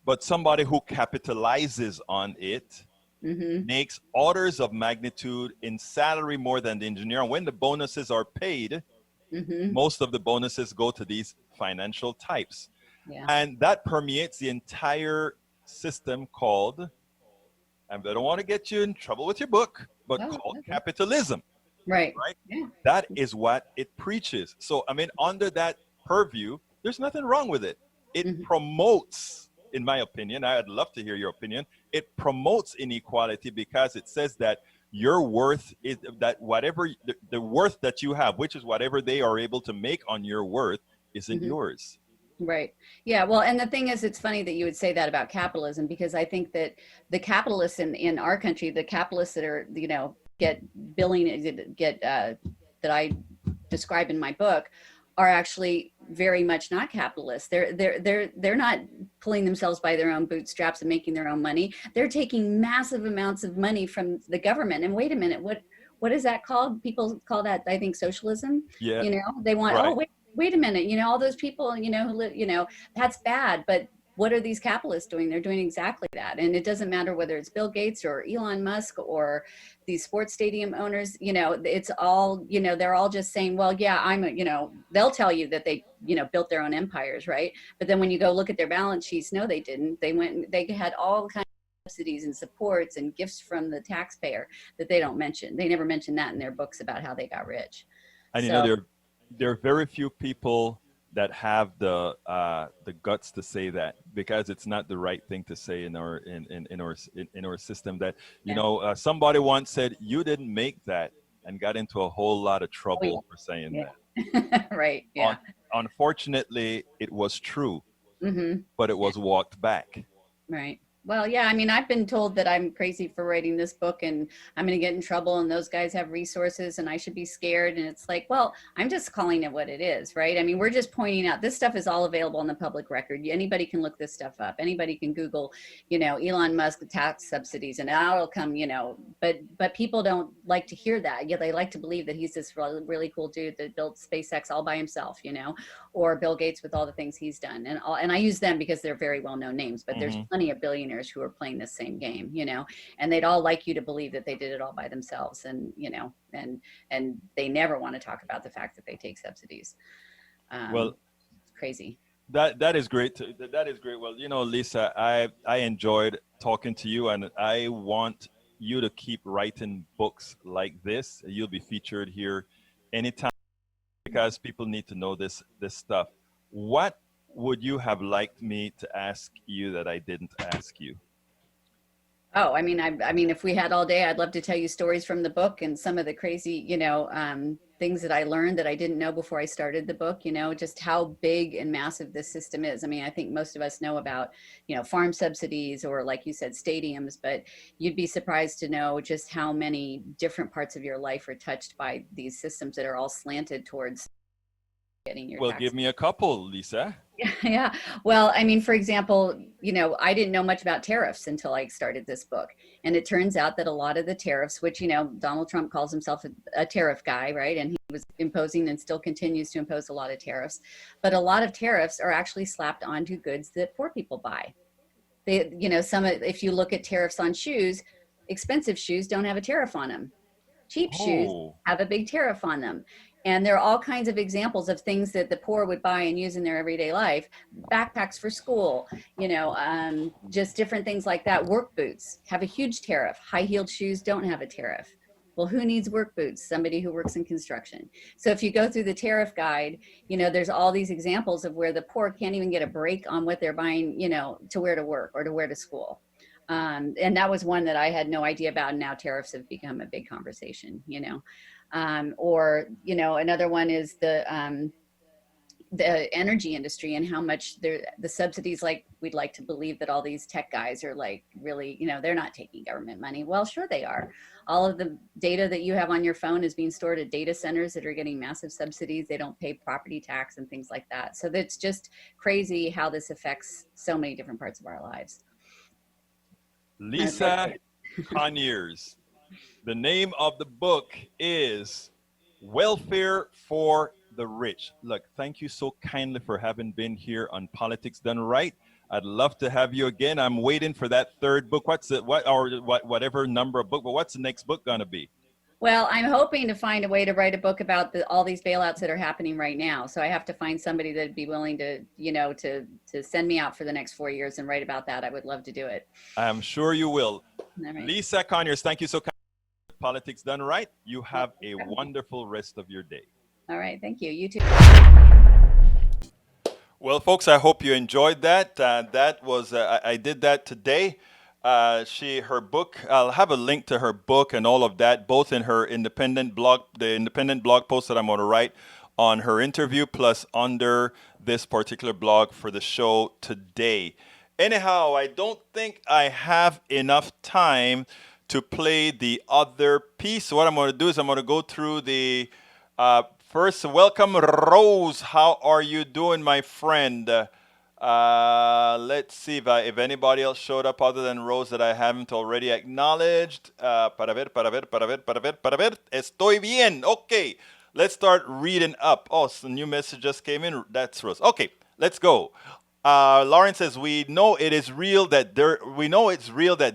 but somebody who capitalizes on it makes orders of magnitude in salary more than the engineer. And when the bonuses are paid, most of the bonuses go to these financial types. Yeah. And that permeates the entire system called, and I don't want to get you in trouble with your book, but called capitalism. Right. Right? Yeah. That is what it preaches. So, I mean, under that purview, there's nothing wrong with it. It promotes, in my opinion, I'd love to hear your opinion, it promotes inequality, because it says that your worth is that whatever the worth that you have, which is whatever they are able to make on your worth, isn't yours. Right. Yeah. Well, and the thing is, it's funny that you would say that about capitalism, because I think that the capitalists in our country, the capitalists that are, get that I describe in my book, are actually very much not capitalists. They're not pulling themselves by their own bootstraps and making their own money. They're taking massive amounts of money from the government. And wait a minute, what is that called? People call that, I think, socialism. Yeah. They want, right. Wait a minute, all those people, who live, that's bad. But what are these capitalists doing? They're doing exactly that. And it doesn't matter whether it's Bill Gates or Elon Musk or these sports stadium owners, it's all, they're all just saying, well, yeah, they'll tell you that they, built their own empires, right? But then when you go look at their balance sheets, no, they didn't. They had all kinds of subsidies and supports and gifts from the taxpayer that they don't mention. They never mention that in their books about how they got rich. And there are very few people that have the guts to say that, because it's not the right thing to say in our system. That somebody once said, you didn't make that, and got into a whole lot of trouble for saying that. Right. Yeah. Unfortunately, it was true, but it was walked back. Right. Well, yeah, I mean, I've been told that I'm crazy for writing this book and I'm going to get in trouble, and those guys have resources and I should be scared. And it's like, well, I'm just calling it what it is, right? I mean, we're just pointing out this stuff is all available on the public record. Anybody can look this stuff up. Anybody can Google, Elon Musk tax subsidies, and it'll come, but people don't like to hear that. Yeah, they like to believe that he's this really, really cool dude that built SpaceX all by himself, or Bill Gates with all the things he's done. And I use them because they're very well-known names, but there's plenty of billionaires who are playing the same game, and they'd all like you to believe that they did it all by themselves, and and they never want to talk about the fact that they take subsidies. Well, crazy. That is great. That is great. Well, Lisa, I enjoyed talking to you, and I want you to keep writing books like this. You'll be featured here anytime because people need to know this stuff. What would you have liked me to ask you that I didn't ask you? Oh, I mean, if we had all day, I'd love to tell you stories from the book and some of the crazy, things that I learned that I didn't know before I started the book. Just how big and massive this system is. I mean, I think most of us know about, farm subsidies or, like you said, stadiums, but you'd be surprised to know just how many different parts of your life are touched by these systems that are all slanted towards getting your Well, tax. give me a couple, Lisa. Yeah. Well, I mean, for example, I didn't know much about tariffs until I started this book. And it turns out that a lot of the tariffs, which, Donald Trump calls himself a tariff guy, right? And he was imposing and still continues to impose a lot of tariffs. But a lot of tariffs are actually slapped onto goods that poor people buy. If you look at tariffs on shoes, expensive shoes don't have a tariff on them. Cheap shoes have a big tariff on them. And there are all kinds of examples of things that the poor would buy and use in their everyday life. Backpacks for school, just different things like that. Work boots have a huge tariff. High-heeled shoes don't have a tariff. Well, who needs work boots? Somebody who works in construction. So if you go through the tariff guide, there's all these examples of where the poor can't even get a break on what they're buying, to wear to work or to wear to school. And that was one that I had no idea about. And now tariffs have become a big conversation, another one is the energy industry and how much the subsidies, like we'd like to believe that all these tech guys are like really, they're not taking government money. Well, sure they are. All of the data that you have on your phone is being stored at data centers that are getting massive subsidies. They don't pay property tax and things like that. So that's just crazy how this affects so many different parts of our lives. Lisa Conyers. The name of the book is Welfare for the Rich. Look, thank you so kindly for having been here on Politics Done Right. I'd love to have you again. I'm waiting for that third book. Whatever number of book, but what's the next book gonna be? Well, I'm hoping to find a way to write a book about all these bailouts that are happening right now. So I have to find somebody that'd be willing to, to send me out for the next 4 years and write about that. I would love to do it. I'm sure you will. All right. Lisa Conyers, thank you so kindly. Politics Done Right. You have a wonderful rest of your day. All right. Thank you. You too. Well, folks, I hope you enjoyed that. That was I did that today. Her book. I'll have a link to her book and all of that, both in her independent blog, the independent blog post that I'm going to write on her interview, plus under this particular blog for the show today. Anyhow, I don't think I have enough time to play the other piece. So what I'm going to do is I'm going to go through the first. Welcome, Rose. How are you doing, my friend? Let's see if anybody else showed up other than Rose that I haven't already acknowledged. Para ver. Estoy bien. Okay, let's start reading up. Oh, some new message just came in. That's Rose. Okay, let's go. Lauren says, we know it's real that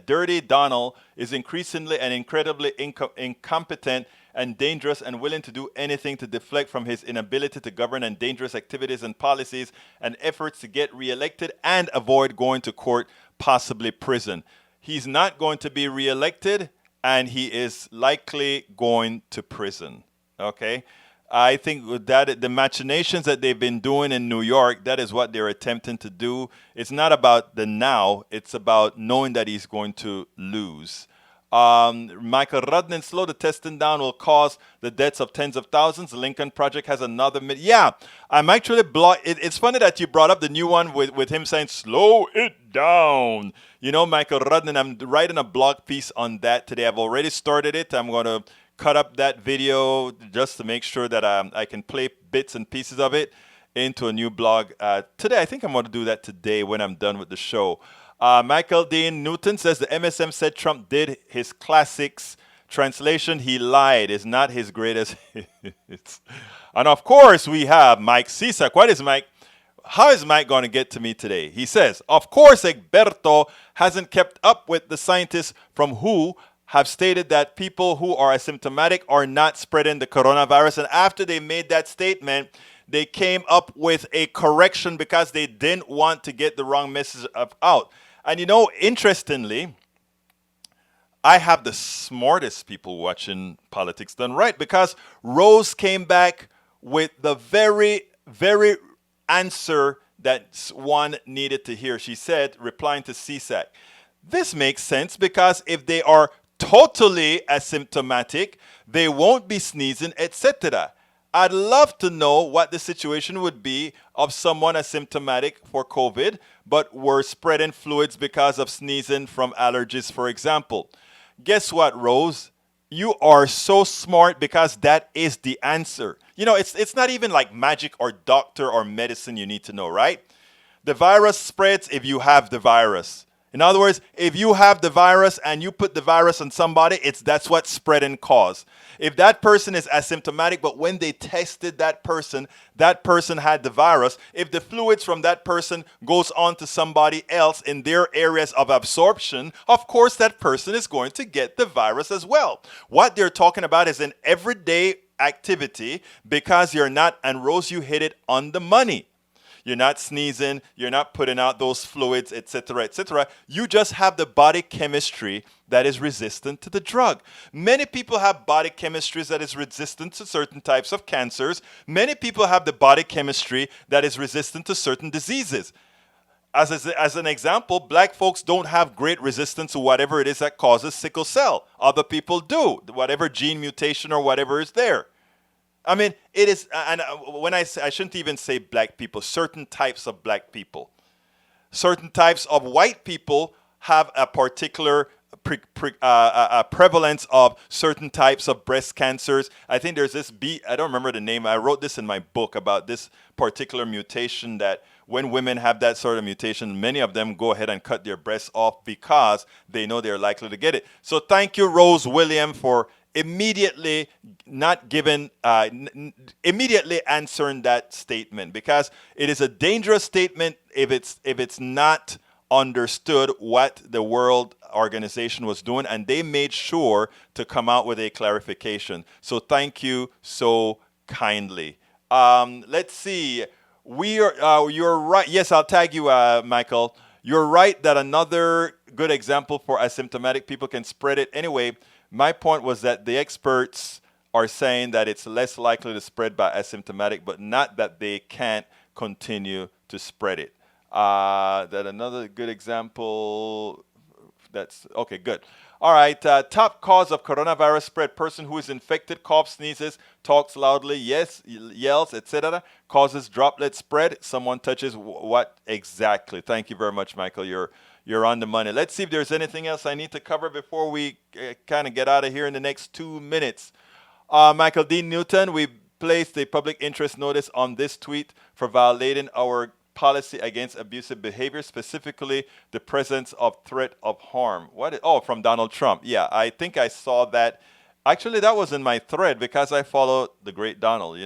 Dirty Donald is increasingly and incredibly incompetent and dangerous and willing to do anything to deflect from his inability to govern and dangerous activities and policies and efforts to get reelected and avoid going to court, possibly prison. He's not going to be reelected, and he is likely going to prison. Okay? I think that the machinations that they've been doing in New York, that is what they're attempting to do. It's not about the now. It's about knowing that he's going to lose. Michael Rudnin, slow the testing down will cause the deaths of tens of thousands. The Lincoln Project has another Yeah, I'm actually It's funny that you brought up the new one with him saying, slow it down. Michael Rudnin, I'm writing a blog piece on that today. I've already started it. I'm going to cut up that video just to make sure that I can play bits and pieces of it into a new blog today. I think I'm going to do that today when I'm done with the show. Michael Dean Newton says the MSM said Trump did his classics. Translation, he lied, is not his greatest hits. And of course, we have Mike Seasick. How is Mike going to get to me today? He says, of course, Egberto hasn't kept up with the scientists from who have stated that people who are asymptomatic are not spreading the coronavirus. And after they made that statement, They came up with a correction because they didn't want to get the wrong message out. And interestingly, I have the smartest people watching Politics Done Right, because Rose came back with the very, very answer that one needed to hear. She said, replying to Seasick, this makes sense because if they are totally asymptomatic, they won't be sneezing, etc. I'd love to know what the situation would be of someone asymptomatic for COVID, but were spreading fluids because of sneezing from allergies, for example. Guess what, Rose? You are so smart because that is the answer. It's not even like magic or doctor or medicine you need to know, right? The virus spreads if you have the virus. In other words, if you have the virus and you put the virus on somebody, that's what spread and cause. If that person is asymptomatic, but when they tested that person had the virus, if the fluids from that person goes on to somebody else in their areas of absorption, of course that person is going to get the virus as well. What they're talking about is an everyday activity, because you're not, and Rose, you hit it on the money. You're not sneezing, you're not putting out those fluids, etc., etc. You just have the body chemistry that is resistant to the drug. Many people have body chemistries that is resistant to certain types of cancers. Many people have the body chemistry that is resistant to certain diseases. As an example, black folks don't have great resistance to whatever it is that causes sickle cell. Other people do, whatever gene mutation or whatever is there. I mean, it is, and when I say, I shouldn't even say black people, certain types of black people. Certain types of white people have a particular prevalence of certain types of breast cancers. I think there's this I don't remember the name. I wrote this in my book about this particular mutation, that when women have that sort of mutation, many of them go ahead and cut their breasts off because they know they're likely to get it. So thank you, Rose William, for immediately immediately answering that statement, because it is a dangerous statement if it's not understood what the World Organization was doing, and they made sure to come out with a clarification. So thank you so kindly. Let's see. You're right. Yes, I'll tag you, Michael. You're right that another good example for asymptomatic people can spread it. Anyway, my point was that the experts are saying that it's less likely to spread by asymptomatic, but not that they can't continue to spread it. That another good example. That's okay, good. All right, top cause of coronavirus spread: person who is infected, coughs, sneezes, talks loudly, yes, yells, etc. Causes droplet spread. Someone touches what exactly? Thank you very much, Michael. You're on the money. Let's see if there's anything else I need to cover before we kind of get out of here in the next 2 minutes. Michael D. Newton, we placed a public interest notice on this tweet for violating our policy against abusive behavior, specifically the presence of threat of harm. From Donald Trump. Yeah, I think I saw that. Actually, that was in my thread because I follow the great Donald,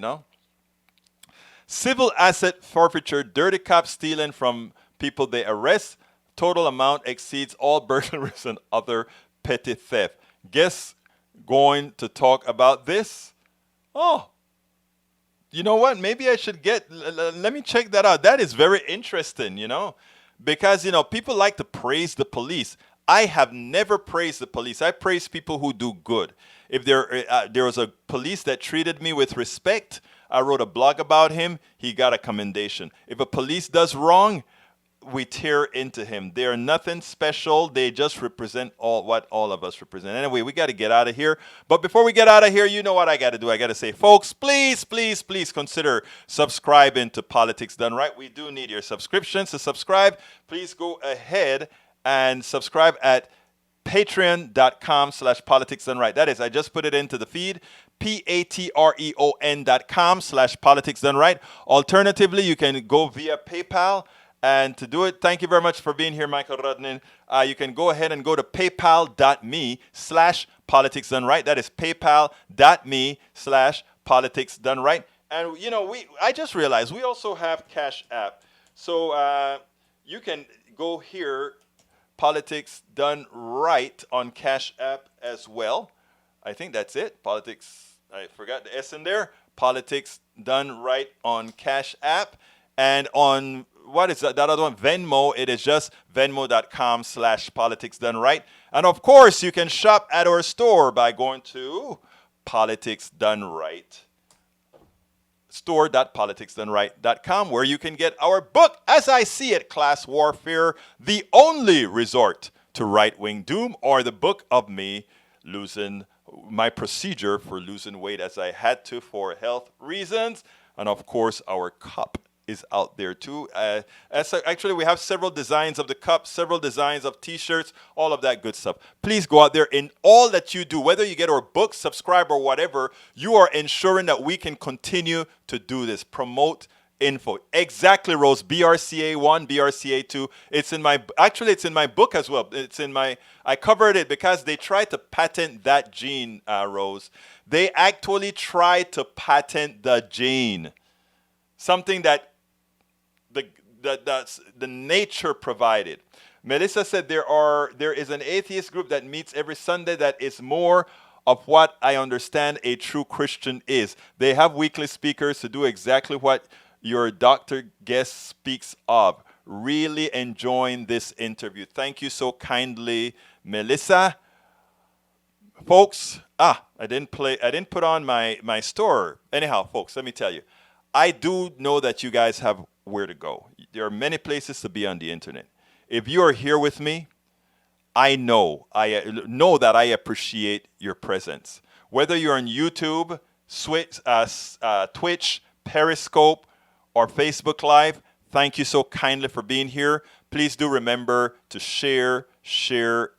Civil asset forfeiture, dirty cops stealing from people they arrest. Total amount exceeds all burglaries and other petty theft. Guess going to talk about this? Oh, you know what? Maybe I should let me check that out. That is very interesting, because, people like to praise the police. I have never praised the police. I praise people who do good. If there was a police that treated me with respect, I wrote a blog about him, he got a commendation. If a police does wrong, we tear into him. They're nothing special. They just represent what all of us represent. Anyway, we got to get out of here. But before we get out of here, you know what I got to do. I got to say, folks, please, please, please consider subscribing to Politics Done Right. We do need your subscriptions. To subscribe, please go ahead and subscribe at patreon.com/politics done right. That is, I just put it into the feed. patreon.com/politics done right. Alternatively, you can go via PayPal. And to do it, thank you very much for being here, Michael Rudnin. You can go ahead and go to paypal.me/politics done right. That is paypal.me/politics done right. And, I just realized we also have Cash App. So you can go here, Politics Done Right, on Cash App as well. I think that's it. I forgot the S in there. Politics Done Right on Cash App. And on, what is that other one? Venmo, it is just venmo.com/politics done right. And of course, you can shop at our store by going to Politics Done Right. store.politicsdoneright.com, where you can get our book, As I See It, Class Warfare, the only resort to right-wing doom, or the book of me losing my procedure for losing weight as I had to for health reasons. And of course, our cup is out there too. Actually, we have several designs of the cup, several designs of t-shirts, all of that good stuff. Please go out there. In all that you do, whether you get our book, subscribe, or whatever, you are ensuring that we can continue to do this. Promote info. Exactly, Rose. BRCA1, BRCA2. It's in my book as well. I covered it because they tried to patent that gene, Rose. They actually tried to patent the gene. Something that the nature provided. Melissa said there is an atheist group that meets every Sunday that is more of what I understand a true Christian is. They have weekly speakers to do exactly what your doctor guest speaks of. Really enjoying this interview. Thank you so kindly, Melissa. Folks, I didn't put on my store. Anyhow, folks, let me tell you. I do know that you guys have where to go. There are many places to be on the internet. If you are here with me, I know that I appreciate your presence. Whether you're on YouTube, Twitch, Periscope, or Facebook Live, thank you so kindly for being here. Please do remember to share,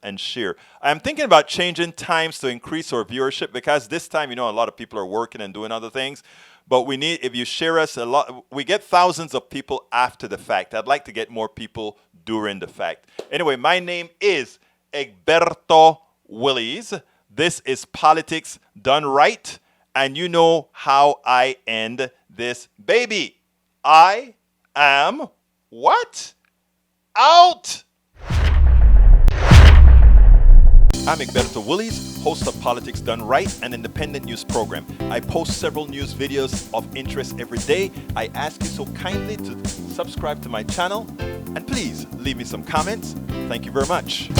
and share. I'm thinking about changing times to increase our viewership because this time, a lot of people are working and doing other things. But if you share us a lot, we get thousands of people after the fact. I'd like to get more people during the fact. Anyway, my name is Egberto Willies. This is Politics Done Right. And you know how I end this baby. I am what? Out! I'm Egberto Willies, host of Politics Done Right, an independent news program. I post several news videos of interest every day. I ask you so kindly to subscribe to my channel, and please leave me some comments. Thank you very much.